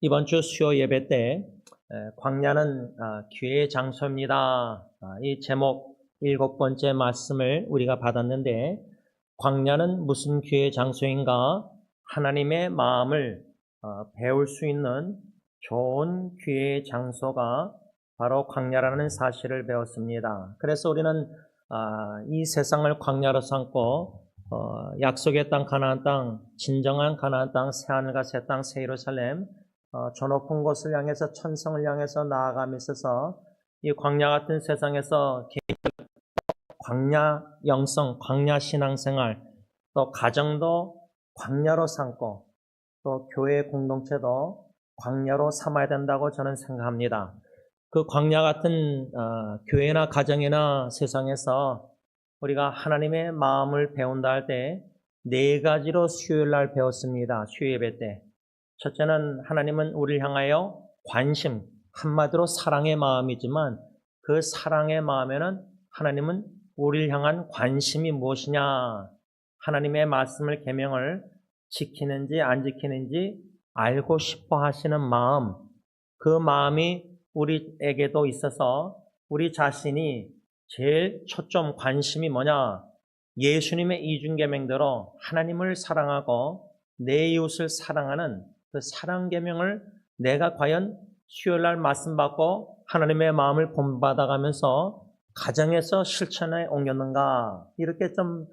이번 주 수요 예배 때 광야는 기회의 장소입니다. 이 제목 7번째 말씀을 우리가 받았는데, 광야는 무슨 기회의 장소인가? 하나님의 마음을 배울 수 있는 좋은 기회의 장소가 바로 광야라는 사실을 배웠습니다. 그래서 우리는 이 세상을 광야로 삼고 약속의 땅 가나안 땅, 진정한 가나안 땅, 새하늘과 새 땅, 새 예루살렘, 저 높은 곳을 향해서 천성을 향해서 나아감에 있어서 이 광야 같은 세상에서 광야 영성, 광야 신앙생활, 또 가정도 광야로 삼고 또 교회 공동체도 광야로 삼아야 된다고 저는 생각합니다. 그 광야 같은 교회나 가정이나 세상에서 우리가 하나님의 마음을 배운다 할 때 4가지로 수요일날 배웠습니다. 수요 예배 때. 첫째는 하나님은 우리를 향하여 관심, 한마디로 사랑의 마음이지만 그 사랑의 마음에는 하나님은 우리를 향한 관심이 무엇이냐, 하나님의 말씀을 계명을 지키는지 안 지키는지 알고 싶어 하시는 마음, 그 마음이 우리에게도 있어서 우리 자신이 제일 초점 관심이 뭐냐, 예수님의 이중계명대로 하나님을 사랑하고 내 이웃을 사랑하는 그 사랑계명을 내가 과연 수요일날 말씀 받고 하나님의 마음을 본받아가면서 가정에서 실천에 옮겼는가, 이렇게 좀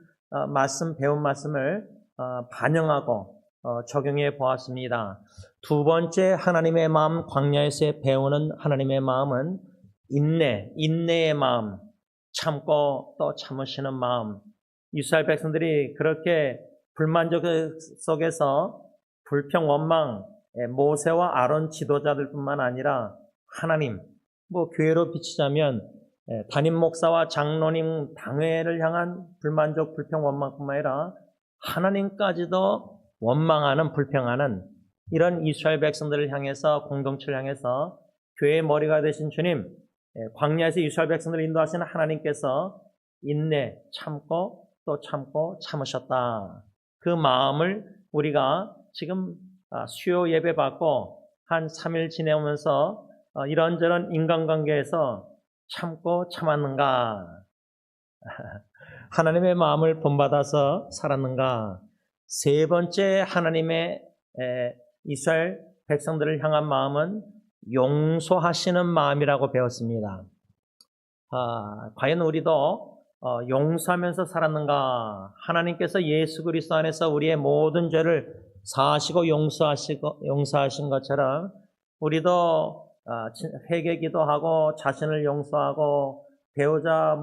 배운 말씀을 반영하고 적용해 보았습니다. 두 번째 하나님의 마음, 광야에서 배우는 하나님의 마음은 인내의 마음, 참고 또 참으시는 마음. 이스라엘 백성들이 그렇게 불만족 속에서 불평, 원망, 모세와 아론 지도자들뿐만 아니라 하나님, 교회로 비치자면 담임 목사와 장로님, 당회를 향한 불만족, 불평, 원망뿐만 아니라 하나님까지도 원망하는, 불평하는 이런 이스라엘 백성들을 향해서, 공동체를 향해서 교회의 머리가 되신 주님, 광야에서 이스라엘 백성들을 인도하시는 하나님께서 인내, 참고 또 참고 참으셨다. 그 마음을 우리가 지금 수요 예배 받고 한 3일 지내오면서 이런저런 인간관계에서 참고 참았는가? 하나님의 마음을 본받아서 살았는가? 세 번째 하나님의 이스라엘 백성들을 향한 마음은 용서하시는 마음이라고 배웠습니다. 과연 우리도 용서하면서 살았는가? 하나님께서 예수 그리스도 안에서 우리의 모든 죄를 사하시고 용서하신 것처럼 우리도 회개 기도하고 자신을 용서하고 배우자,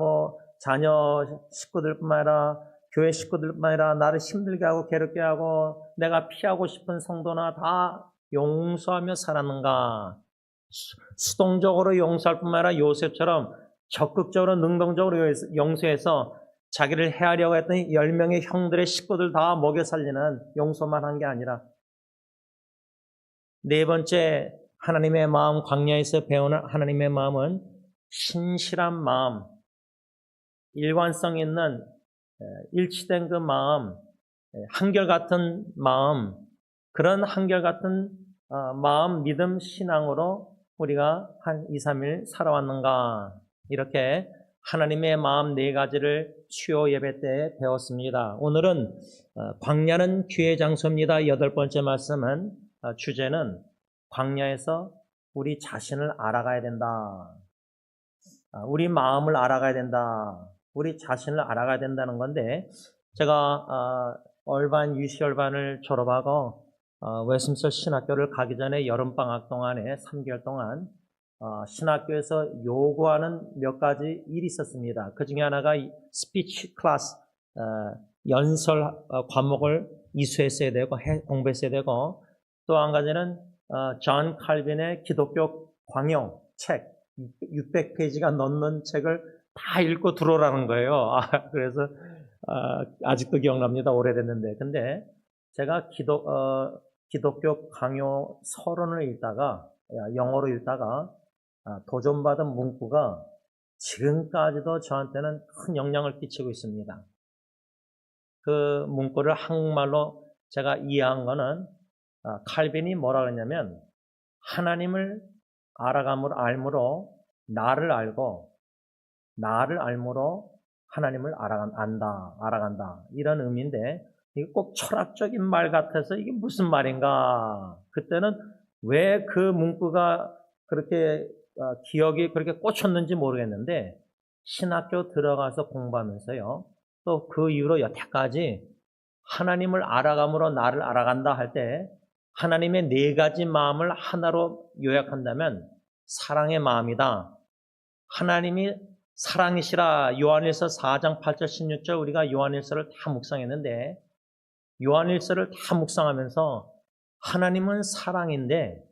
자녀 식구들뿐만 아니라 교회 식구들뿐만 아니라 나를 힘들게 하고 괴롭게 하고 내가 피하고 싶은 성도나 다 용서하며 살았는가? 수동적으로 용서할 뿐만 아니라 요셉처럼 적극적으로 능동적으로 용서해서 자기를 해하려고 했던 10명의 형들의 식구들 다 먹여 살리는 용서만 한 게 아니라, 네 번째 하나님의 마음, 광야에서 배우는 하나님의 마음은 신실한 마음, 일관성 있는 일치된 그 마음, 한결같은 마음, 그런 한결같은 마음, 믿음, 신앙으로 우리가 한 2, 3일 살아왔는가, 이렇게 하나님의 마음 4가지를 수요 예배 때 배웠습니다. 오늘은 광야는 기회의 장소입니다. 8번째 말씀은 주제는 광야에서 우리 자신을 알아가야 된다. 우리 마음을 알아가야 된다. 우리 자신을 알아가야 된다는 건데, 제가 얼반 유시열반을 졸업하고 웨스민스터 신학교를 가기 전에 여름방학 동안에 3개월 동안 신학교에서 요구하는 몇 가지 일이 있었습니다. 그 중에 하나가 스피치 클래스, 연설 과목을 이수했어야 되고 공부했어야 되고, 또 한 가지는 존 칼빈의 기독교 광용 책 600페이지가 넘는 책을 다 읽고 들어오라는 거예요. 그래서 아직도 기억납니다. 오래됐는데. 근데 제가 기독교 강요 서론을 읽다가, 영어로 읽다가 도전받은 문구가 지금까지도 저한테는 큰 영향을 끼치고 있습니다. 그 문구를 한국말로 제가 이해한 거는 칼빈이 뭐라 그랬냐면 하나님을 알므로 나를 알고 나를 알므로 하나님을 알아간다. 이런 의미인데 이게 꼭 철학적인 말 같아서 이게 무슨 말인가? 그때는 왜 그 문구가 그렇게 기억이 그렇게 꽂혔는지 모르겠는데 신학교 들어가서 공부하면서요. 또 그 이후로 여태까지 하나님을 알아감으로 나를 알아간다 할 때 하나님의 네 가지 마음을 하나로 요약한다면 사랑의 마음이다. 하나님이 사랑이시라. 요한일서 4장 8절 16절 우리가 요한일서를 다 묵상했는데 요한일서를 다 묵상하면서 하나님은 사랑인데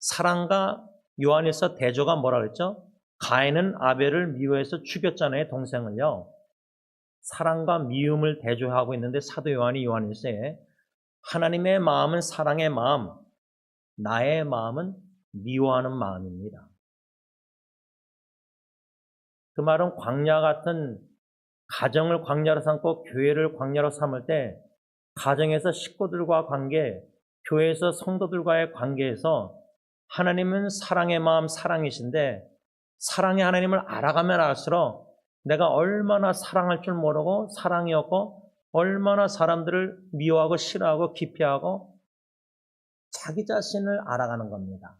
사랑과 요한일서 대조가 뭐라 그랬죠? 가인은 아벨을 미워해서 죽였잖아요. 동생을요. 사랑과 미움을 대조하고 있는데 사도 요한이 요한일서에 하나님의 마음은 사랑의 마음, 나의 마음은 미워하는 마음입니다. 그 말은 광야 같은 가정을 광야로 삼고 교회를 광야로 삼을 때 가정에서 식구들과 관계, 교회에서 성도들과의 관계에서 하나님은 사랑의 마음, 사랑이신데 사랑의 하나님을 알아가면 알수록 내가 얼마나 사랑할 줄 모르고 사랑이었고 얼마나 사람들을 미워하고 싫어하고 기피하고 자기 자신을 알아가는 겁니다.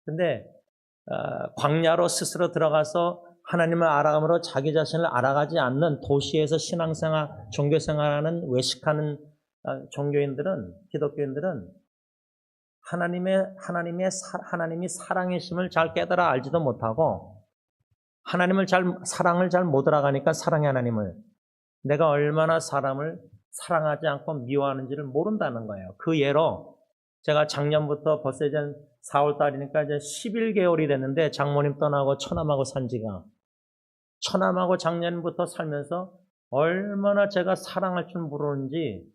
근데 광야로 스스로 들어가서 하나님을 알아감으로 자기 자신을 알아가지 않는 도시에서 신앙생활, 종교생활하는 외식하는 기독교인들은 하나님이 사랑이심을 잘 깨달아 알지도 못하고 사랑을 잘 못 알아가니까 사랑의 하나님을 내가 얼마나 사람을 사랑하지 않고 미워하는지를 모른다는 거예요. 그 예로 제가 작년부터 벌써 이제 4월 달이니까 이제 11개월이 됐는데 장모님 떠나고 처남하고 산 지가 처남하고 작년부터 살면서 얼마나 제가 사랑할 줄 모르는지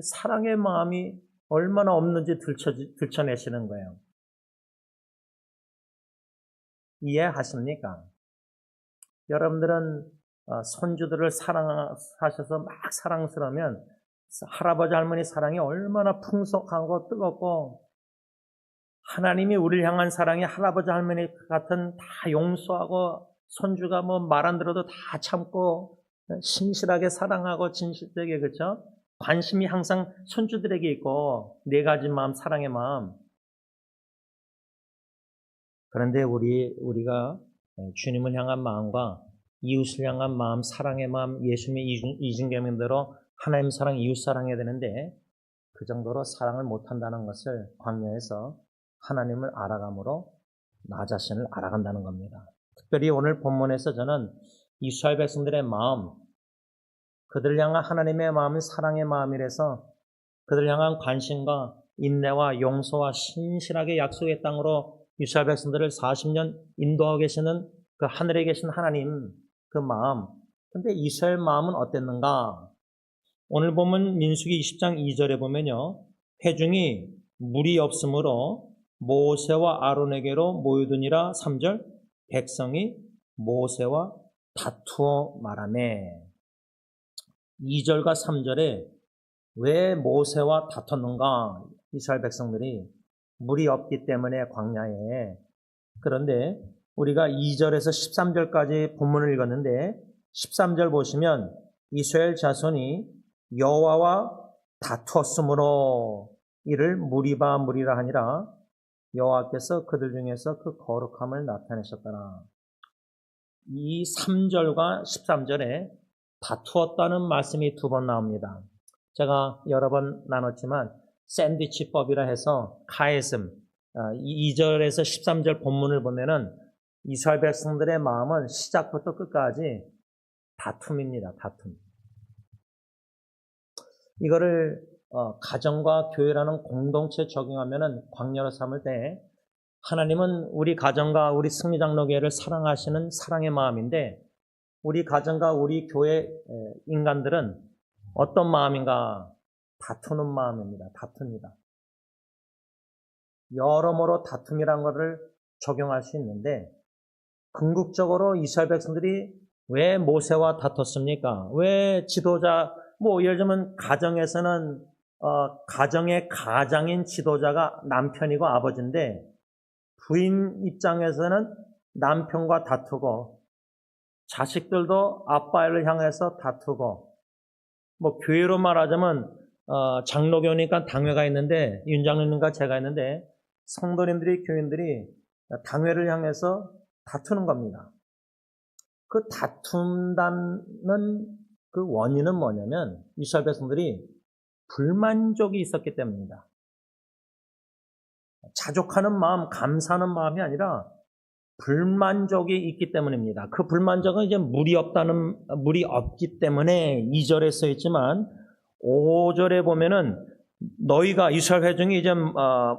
사랑의 마음이 얼마나 없는지 들춰내시는 거예요. 이해하십니까? 여러분들은 손주들을 사랑하셔서 막 사랑스러우면 할아버지 할머니 사랑이 얼마나 풍성하고 뜨겁고 하나님이 우리를 향한 사랑이 할아버지 할머니 같은 다 용서하고 손주가 뭐 말 안 들어도 다 참고 신실하게 사랑하고 진실되게 그렇죠? 관심이 항상 손주들에게 있고 네 가지 마음 사랑의 마음. 그런데 우리가 주님을 향한 마음과 이웃을 향한 마음, 사랑의 마음, 예수님의 이중계명대로 하나님 사랑, 이웃 사랑해야 되는데 그 정도로 사랑을 못한다는 것을 광야에서 하나님을 알아감으로 나 자신을 알아간다는 겁니다. 특별히 오늘 본문에서 저는 이스라엘 백성들의 마음, 그들을 향한 하나님의 마음은 사랑의 마음이라서 그들을 향한 관심과 인내와 용서와 신실하게 약속의 땅으로 이스라엘 백성들을 40년 인도하고 계시는 그 하늘에 계신 하나님 그 마음. 근데 이스라엘 마음은 어땠는가? 오늘 보면 민수기 20장 2절에 보면요. 회중이 물이 없으므로 모세와 아론에게로 모여드니라 3절 백성이 모세와 다투어 말하매 2절과 3절에 왜 모세와 다퉜는가? 이스라엘 백성들이 물이 없기 때문에 광야에. 그런데 우리가 2절에서 13절까지 본문을 읽었는데 13절 보시면 이스라엘 자손이 여호와와 다투었으므로 이를 무리라 하니라. 여호와께서 그들 중에서 그 거룩함을 나타내셨더라. 이 3절과 13절에 다투었다는 말씀이 두 번 나옵니다. 제가 여러 번 나눴지만 샌드위치법이라 해서 카에슴 2절에서 13절 본문을 보면은 이스라엘 백성들의 마음은 시작부터 끝까지 다툼입니다. 다툼. 이거를 가정과 교회라는 공동체에 적용하면은 광야로 삼을 때 하나님은 우리 가정과 우리 승리장로교회를 사랑하시는 사랑의 마음인데 우리 가정과 우리 교회 인간들은 어떤 마음인가? 다투는 마음입니다. 다툽니다. 여러모로 다툼이란 것을 적용할 수 있는데 궁극적으로 이스라엘 백성들이 왜 모세와 다퉜습니까? 왜 지도자 예를 들면 가정에서는 가정의 가장인 지도자가 남편이고 아버지인데 부인 입장에서는 남편과 다투고 자식들도 아빠를 향해서 다투고 뭐 교회로 말하자면 장로교니까 당회가 있는데 윤장로님과 제가 있는데 성도님들이 교인들이 당회를 향해서 다투는 겁니다. 그 다툰다는 그 원인은 뭐냐면 이스라엘 백성들이 불만족이 있었기 때문입니다. 자족하는 마음, 감사하는 마음이 아니라 불만족이 있기 때문입니다. 그 불만족은 이제 물이 없기 때문에 2절에 써 있지만 5절에 보면은 너희가 이스라엘 회중이 이제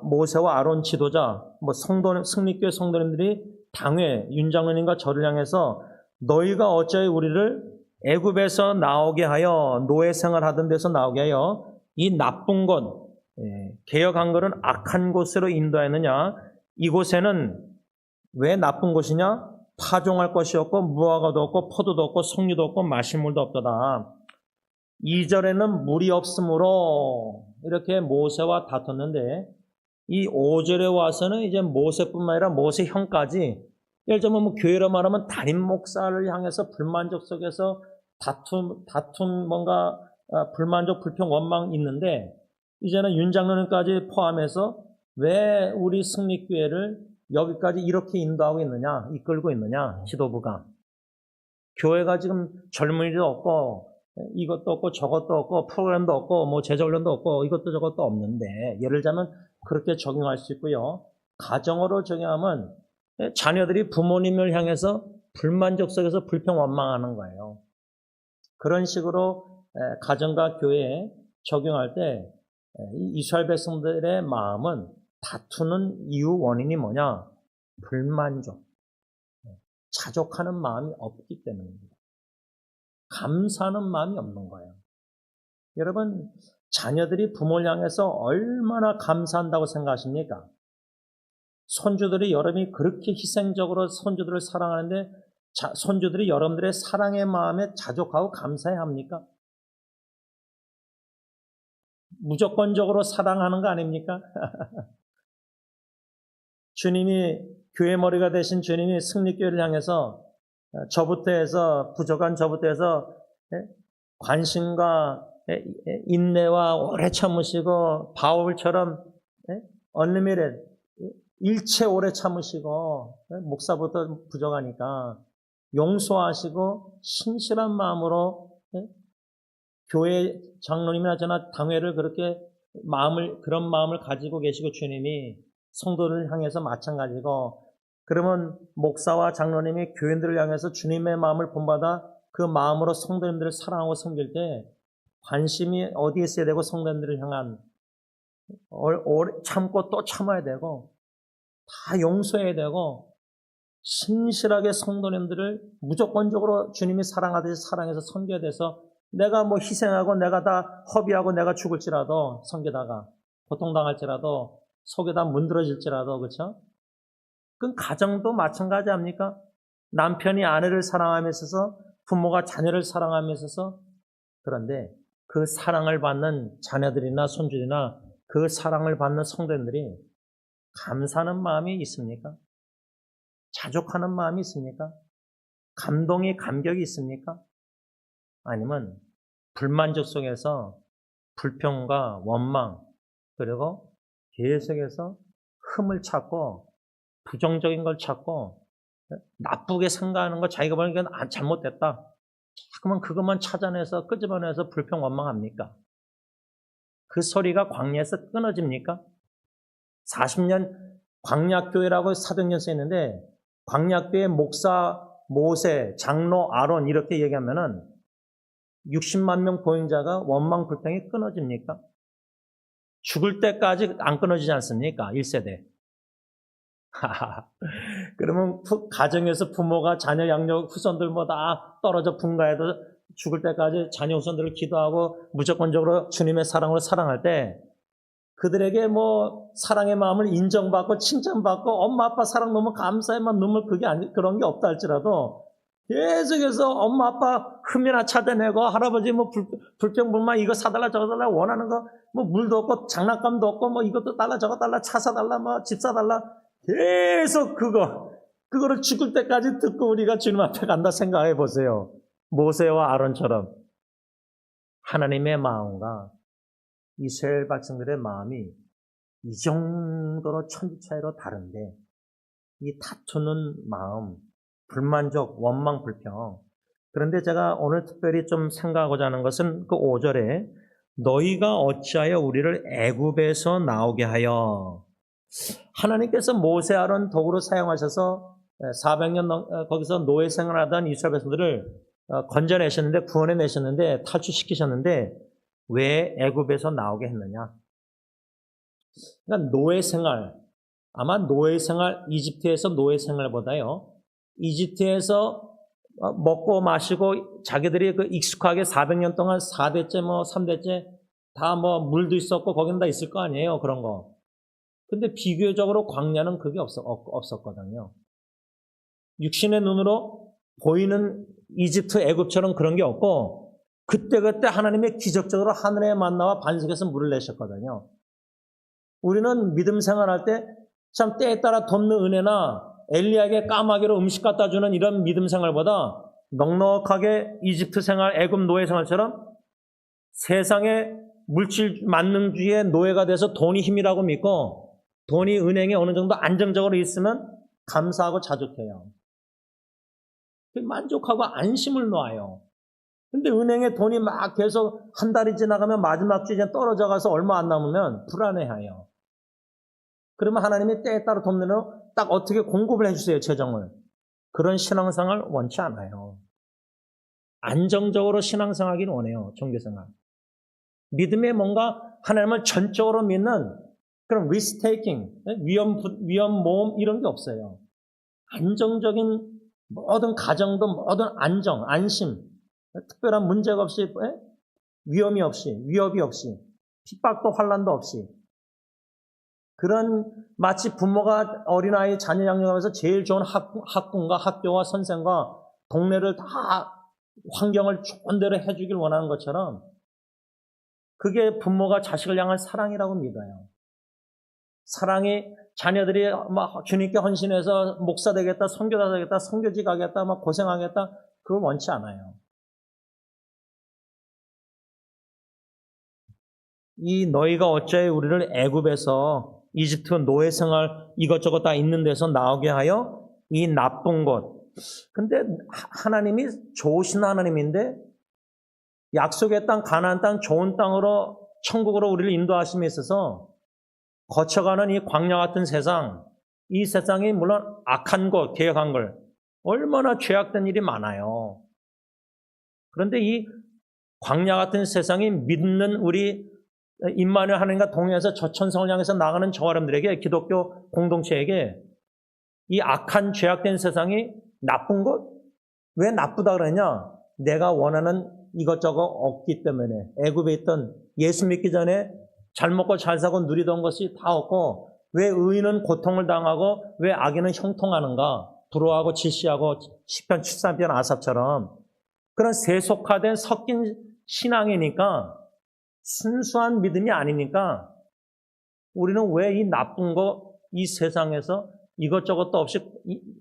모세와 아론 지도자, 뭐 승리교회 성도님들이 당회 윤장로님과 저를 향해서 너희가 어찌하여 우리를 애굽에서 나오게 하여 노예 생활하던 데서 나오게 하여 이 나쁜 곳, 개혁한 것은 악한 곳으로 인도하였느냐? 이곳에는 왜 나쁜 곳이냐? 파종할 것이 없고 무화과도 없고 포도도 없고 석류도 없고 마실 물도 없도다. 2절에는 물이 없으므로 이렇게 모세와 다퉜는데 이 5절에 와서는 이제 모세뿐만 아니라 모세 형까지 예를 들면 뭐 교회로 말하면 담임 목사를 향해서 불만족 속에서 다툰 뭔가 불만족, 불평, 원망 있는데 이제는 윤 장로님까지 포함해서 왜 우리 승리교회를 여기까지 이렇게 인도하고 있느냐, 이끌고 있느냐, 지도부가. 교회가 지금 젊은이도 없고 이것도 없고 저것도 없고 프로그램도 없고 뭐 제자훈련도 없고 이것도 저것도 없는데 예를 들자면 그렇게 적용할 수 있고요. 가정으로 적용하면 자녀들이 부모님을 향해서 불만족 속에서 불평 원망하는 거예요. 그런 식으로 가정과 교회에 적용할 때 이스라엘 백성들의 마음은 다투는 이유 원인이 뭐냐? 불만족, 자족하는 마음이 없기 때문입니다. 감사하는 마음이 없는 거예요. 여러분, 자녀들이 부모를 향해서 얼마나 감사한다고 생각하십니까? 손주들이 여러분이 그렇게 희생적으로 손주들을 사랑하는데 손주들이 여러분들의 사랑의 마음에 자족하고 감사해야 합니까? 무조건적으로 사랑하는 거 아닙니까? 주님이 교회 머리가 되신 주님이 승리교회를 향해서 저부터 해서 부족한 저부터 해서 관심과 인내와 오래 참으시고 바울처럼 언리미ted 일체 오래 참으시고 목사부터 부족하니까 용서하시고 신실한 마음으로 교회 장로님이나 저나 당회를 그렇게 그런 마음을 가지고 계시고 주님이 성도를 향해서 마찬가지고 그러면 목사와 장로님이 교인들을 향해서 주님의 마음을 본받아 그 마음으로 성도님들을 사랑하고 섬길 때 관심이 어디에 있어야 되고 성도님들을 향한 오래 참고 또 참아야 되고 다 용서해야 되고 신실하게 성도님들을 무조건적으로 주님이 사랑하듯이 사랑해서 섬겨야 돼서 내가 뭐 희생하고 내가 다 허비하고 내가 죽을지라도 섬기다가 고통당할지라도 속에다 문드러질지라도 그렇죠? 그건 가정도 마찬가지 아닙니까? 남편이 아내를 사랑함에 있어서 부모가 자녀를 사랑함에 있어서 그런데 그 사랑을 받는 자녀들이나 손주들이나 그 사랑을 받는 성도님들이 감사하는 마음이 있습니까? 자족하는 마음이 있습니까? 감격이 있습니까? 아니면 불만족 속에서 불평과 원망 그리고 계속해서 흠을 찾고 부정적인 걸 찾고 나쁘게 생각하는 거 자기가 보니까 잘못됐다. 자꾸만 그것만 찾아내서 끄집어내서 불평 원망합니까? 그 소리가 광야에서 끊어집니까? 40년 광야교회라고 사도행전에 쓰였는데 광야교회 목사, 모세, 장로, 아론 이렇게 얘기하면은 60만 명 보행자가 원망 불평이 끊어집니까? 죽을 때까지 안 끊어지지 않습니까? 1세대. 그러면 가정에서 부모가 자녀 양육 후손들 뭐 다 떨어져 분가해도 죽을 때까지 자녀 후손들을 기도하고 무조건적으로 주님의 사랑으로 사랑할 때 그들에게 뭐 사랑의 마음을 인정받고 칭찬받고 엄마 아빠 사랑 너무 감사해만 눈물 그런 게 없다 할지라도 계속해서 엄마 아빠 흠이나 찾아내고 할아버지 뭐 불평불만 이거 사달라 저거 달라 원하는 거 뭐 물도 없고 장난감도 없고 뭐 이것도 달라 저거 달라 차 사달라 뭐 집 사달라 계속 그거를 죽을 때까지 듣고 우리가 주님 앞에 간다 생각해 보세요. 모세와 아론처럼 하나님의 마음과 이스라엘 백성들의 마음이 이 정도로 천지 차이로 다른데 이 다투는 마음, 불만족, 원망, 불평. 그런데 제가 오늘 특별히 좀 생각하고자 하는 것은 그 5절에 너희가 어찌하여 우리를 애굽에서 나오게 하여 하나님께서 모세 아론 도구로 사용하셔서 400년 거기서 노예 생활하던 이스라엘 백성들을 건져내셨는데 구원해내셨는데 탈출시키셨는데 왜 애굽에서 나오게 했느냐? 그러니까 노예 생활 아마 노예 생활 이집트에서 노예 생활보다요 이집트에서 먹고 마시고 자기들이 그 익숙하게 400년 동안 4대째 뭐 3대째 다 뭐 물도 있었고 거긴 다 있을 거 아니에요 그런 거. 근데 비교적으로 광야는 그게 없었거든요. 육신의 눈으로 보이는 이집트 애굽처럼 그런 게 없고 그때그때 하나님의 기적적으로 하늘의 만나와 반석에서 물을 내셨거든요. 우리는 믿음 생활할 때 참 때에 따라 돕는 은혜나 엘리야에게 까마귀로 음식 갖다 주는 이런 믿음 생활보다 넉넉하게 이집트 생활, 애굽 노예 생활처럼 세상의 물질 만능주의의 노예가 돼서 돈이 힘이라고 믿고 돈이 은행에 어느 정도 안정적으로 있으면 감사하고 자족해요. 만족하고 안심을 놓아요. 근데 은행에 돈이 막 계속 한 달이 지나가면 마지막 주에 떨어져 가서 얼마 안 남으면 불안해해요. 그러면 하나님이 때에 따라 돕는 대로 딱 어떻게 공급을 해주세요, 재정을. 그런 신앙생활 원치 않아요. 안정적으로 신앙생활하기를 원해요, 종교생활. 믿음에 뭔가 하나님을 전적으로 믿는 그런 리스크 테이킹, 위험 모험 이런 게 없어요. 안정적인 모든 가정도 모든 안정, 안심, 특별한 문제가 없이, 위험이 없이, 위협이 없이, 핍박도 환난도 없이. 그런 마치 부모가 어린아이 자녀 양육하면서 제일 좋은 학군과 학교와 선생과 동네를 다 환경을 좋은 대로 해주길 원하는 것처럼 그게 부모가 자식을 향한 사랑이라고 믿어요. 사랑이 자녀들이 막 주님께 헌신해서 목사 되겠다, 선교사 되겠다, 선교지 가겠다, 막 고생하겠다 그걸 원치 않아요. 이 너희가 어찌하여 우리를 애굽에서 이집트 노예 생활 이것저것 다 있는 데서 나오게 하여 이 나쁜 것. 근데 하나님이 좋으신 하나님인데 약속의 땅, 가나안 땅, 좋은 땅으로 천국으로 우리를 인도하심에 있어서 거쳐가는 이 광야 같은 세상, 이 세상이 물론 악한 것, 계획한 걸 얼마나 죄악된 일이 많아요. 그런데 이 광야 같은 세상이 믿는 우리 임마누엘 하나님과 동행해서 저 천성을 향해서 나가는 저와 여러분들에게 기독교 공동체에게 이 악한 죄악된 세상이 나쁜 것? 왜 나쁘다 그러냐? 내가 원하는 이것저것 없기 때문에 애굽에 있던 예수 믿기 전에 잘 먹고 잘 사고 누리던 것이 다 없고 왜 의인은 고통을 당하고 왜 악인은 형통하는가? 불화하고 질시하고 시편 13편 아삽처럼 그런 세속화된 섞인 신앙이니까 순수한 믿음이 아니니까 우리는 왜 이 나쁜 거, 이 세상에서 이것저것도 없이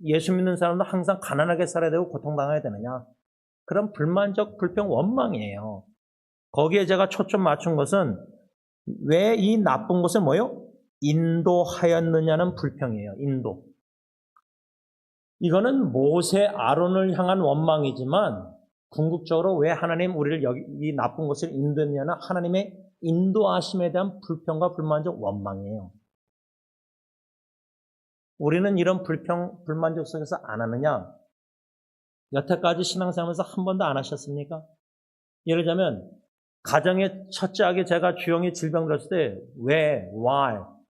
예수 믿는 사람도 항상 가난하게 살아야 되고 고통당해야 되느냐. 그런 불만족, 불평, 원망이에요. 거기에 제가 초점 맞춘 것은 왜 이 나쁜 것을 뭐요? 인도하였느냐는 불평이에요. 인도. 이거는 모세, 아론을 향한 원망이지만 궁극적으로 왜 하나님 우리를 여기 이 나쁜 것을 인도했냐는 하나님의 인도하심에 대한 불평과 불만족, 원망이에요. 우리는 이런 불평, 불만족 속에서 안 하느냐? 여태까지 신앙생활에서 한 번도 안 하셨습니까? 예를 들자면 가정의 첫째 아기 제가 주영이 질병 들었을 때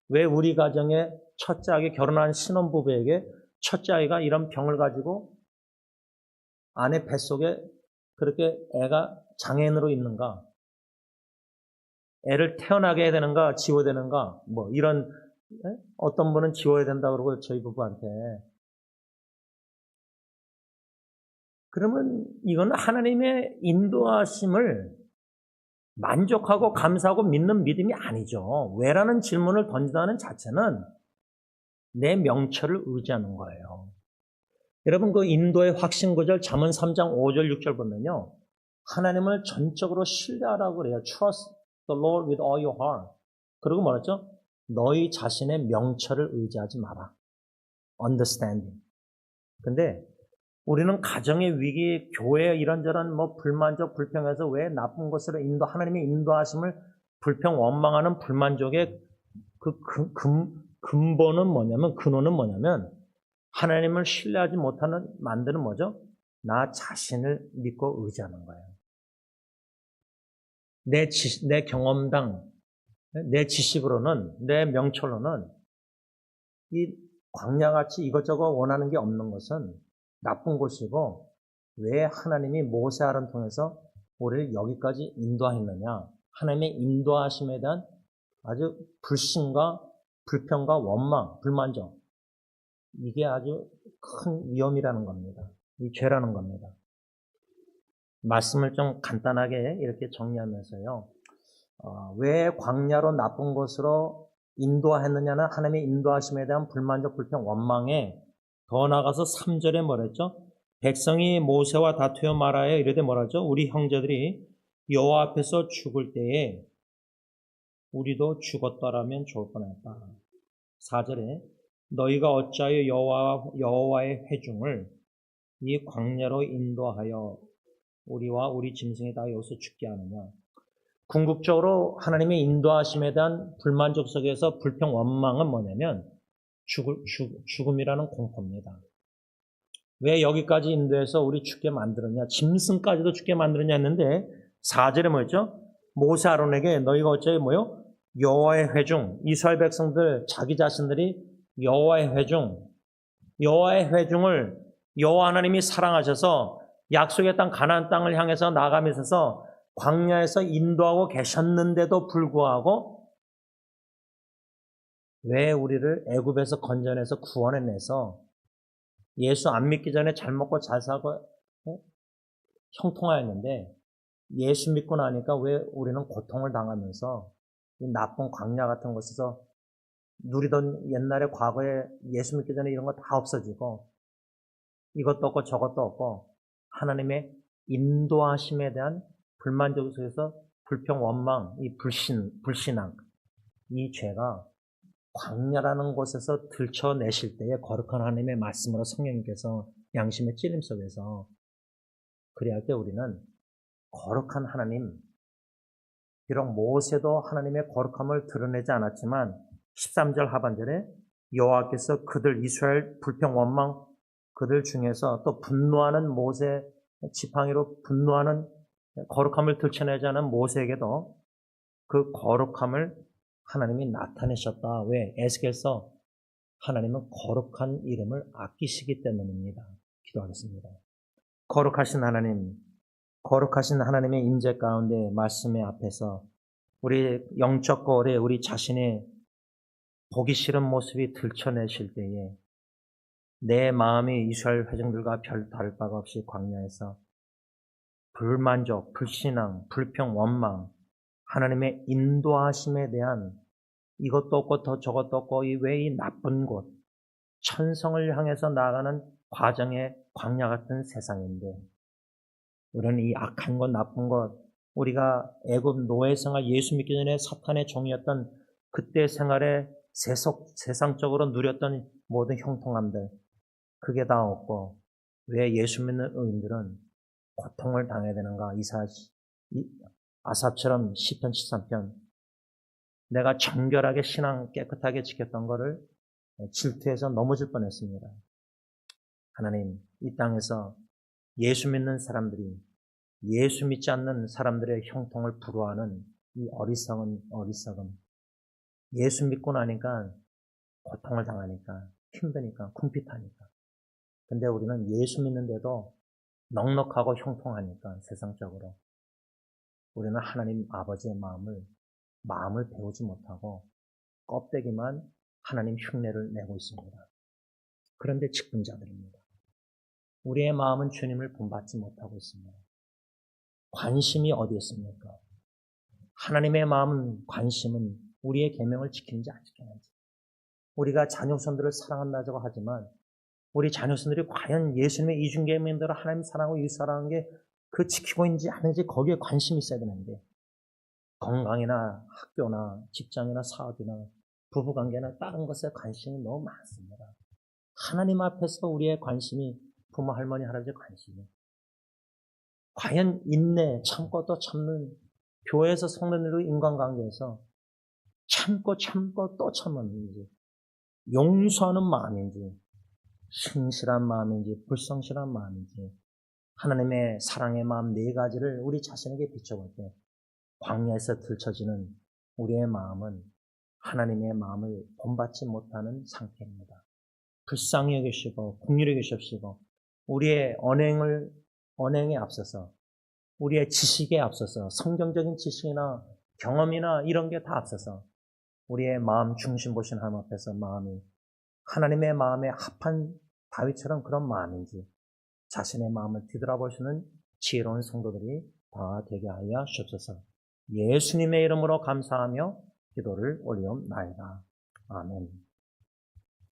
왜 우리 가정의 첫째 아기 결혼한 신혼부부에게 첫째 아이가 이런 병을 가지고 아내 뱃속에 그렇게 애가 장애인으로 있는가? 애를 태어나게 해야 되는가? 지워야 되는가? 뭐 이런 어떤 분은 지워야 된다 그러고 저희 부부한테 그러면 이건 하나님의 인도하심을 만족하고 감사하고 믿는 믿음이 아니죠. 왜라는 질문을 던진다는 자체는 내 명철을 의지하는 거예요. 여러분 그 인도의 확신 구절 잠언 3장 5절 6절 보면요. 하나님을 전적으로 신뢰하라고 그래요. Trust the Lord with all your heart. 그리고 뭐랬죠? 너희 자신의 명철을 의지하지 마라. Understanding. 근데 우리는 가정의 위기, 교회에 이런저런 불만족, 불평해서 왜 나쁜 것으로 하나님의 인도하심을 불평, 원망하는 불만족의 근본은 뭐냐면, 근원은 뭐냐면, 하나님을 신뢰하지 못하는, 만드는 뭐죠? 나 자신을 믿고 의지하는 거예요. 내 경험당, 내 지식으로는, 내 명철로는 이 광야같이 이것저것 원하는 게 없는 것은 나쁜 것이고 왜 하나님이 모세아를 통해서 우리를 여기까지 인도하였느냐. 하나님의 인도하심에 대한 아주 불신과 불평과 원망, 불만족. 이게 아주 큰 위험이라는 겁니다. 이 죄라는 겁니다. 말씀을 좀 간단하게 이렇게 정리하면서요. 왜 광야로 나쁜 것으로 인도하였느냐는 하나님의 인도하심에 대한 불만족, 불평, 원망에 더 나아가서 3절에 뭐랬죠? 백성이 모세와 다투어 말하여 이르되 뭐라죠? 우리 형제들이 여호와 앞에서 죽을 때에 우리도 죽었더라면 좋을 뻔했다. 4절에 너희가 어찌하여 여호와의 회중을 이 광야로 인도하여 우리와 우리 짐승이 다 여기서 죽게 하느냐. 궁극적으로 하나님의 인도하심에 대한 불만족 속에서 불평 원망은 뭐냐면 죽음이라는 공포입니다. 왜 여기까지 인도해서 우리 죽게 만들었냐, 짐승까지도 죽게 만들었냐 했는데 4절에 뭐였죠? 모세 아론에게 너희가 어째 뭐요? 여호와의 회중, 이스라엘 백성들 자기 자신들이 여호와의 회중을 여호와 하나님이 사랑하셔서 약속의 땅 가나안 땅을 향해서 나가면서 광야에서 인도하고 계셨는데도 불구하고 왜 우리를 애굽에서 건져내서 구원해내서 예수 안 믿기 전에 잘 먹고 잘 사고 형통하였는데 예수 믿고 나니까 왜 우리는 고통을 당하면서 이 나쁜 광야 같은 곳에서 누리던 옛날에 과거에 예수 믿기 전에 이런 거 다 없어지고 이것도 없고 저것도 없고 하나님의 인도하심에 대한 불만족 속에서 불평, 원망, 이 불신앙, 이 죄가 광야라는 곳에서 들춰내실 때에 거룩한 하나님의 말씀으로 성령님께서 양심의 찔림 속에서 그래야 할 때 우리는 거룩한 하나님, 비록 모세도 하나님의 거룩함을 드러내지 않았지만 13절 하반절에 여호와께서 그들 이스라엘 불평, 원망 그들 중에서 또 분노하는 모세 지팡이로 분노하는 거룩함을 들춰내지 않은 모세에게도 그 거룩함을 하나님이 나타내셨다. 왜? 에스겔서 하나님은 거룩한 이름을 아끼시기 때문입니다. 기도하겠습니다. 거룩하신 하나님, 거룩하신 하나님의 임재 가운데 말씀의 앞에서 우리 영적 거울에 우리 자신의 보기 싫은 모습이 들춰내실 때에 내 마음이 이스라엘 회중들과 별 다를 바가 없이 광야에서 불만족, 불신앙, 불평, 원망, 하나님의 인도하심에 대한 이것도 없고 더 저것도 없고 왜 이 나쁜 곳, 천성을 향해서 나아가는 과정의 광야 같은 세상인데 우리는 이 악한 것, 나쁜 것, 우리가 애굽 노예 생활 예수 믿기 전에 사탄의 종이었던 그때 생활에 세상적으로 누렸던 모든 형통함들 그게 다 없고 왜 예수 믿는 의인들은 고통을 당해야 되는가? 아삽처럼 시편 13편 내가 정결하게 신앙 깨끗하게 지켰던 것을 질투해서 넘어질 뻔했습니다. 하나님, 이 땅에서 예수 믿는 사람들이 예수 믿지 않는 사람들의 형통을 부러워하는 이 어리석음. 예수 믿고 나니까 고통을 당하니까 힘드니까 궁핍하니까. 근데 우리는 예수 믿는데도 넉넉하고 형통하니까 세상적으로 우리는 하나님 아버지의 마음을 배우지 못하고 껍데기만 하나님 흉내를 내고 있습니다. 그런데 직분자들입니다. 우리의 마음은 주님을 본받지 못하고 있습니다. 관심이 어디 있습니까? 하나님의 마음은, 관심은 우리의 계명을 지키는지 안 지키는지. 우리가 자녀손들을 사랑한다고 하지만 우리 자녀손들이 과연 예수님의 이중계명대로 하나님 사랑하고 이웃 사랑하는 게 그 지키고 있는지 아닌지 거기에 관심이 있어야 되는데, 건강이나 학교나 직장이나 사업이나 부부관계나 다른 것에 관심이 너무 많습니다. 하나님 앞에서 우리의 관심이, 부모, 할머니, 할아버지의 관심이 과연 인내, 참고 또 참는, 교회에서 성도들과 인간관계에서 참고 또 참는지, 용서하는 마음인지, 성실한 마음인지, 불성실한 마음인지, 하나님의 사랑의 마음 네 가지를 우리 자신에게 비춰볼 때 광야에서 들춰지는 우리의 마음은 하나님의 마음을 본받지 못하는 상태입니다. 불쌍히 여기시고 긍휼히 여기십시고 우리의 언행에 앞서서, 우리의 지식에 앞서서, 성경적인 지식이나 경험이나 이런 게 다 앞서서 우리의 마음 중심 보신 하나님 앞에서 마음이 하나님의 마음에 합한 다윗처럼 그런 마음인지 자신의 마음을 뒤돌아보시는 지혜로운 성도들이 다 되게 하여 주옵소서. 예수님의 이름으로 감사하며 기도를 올리옵나이다. 아멘.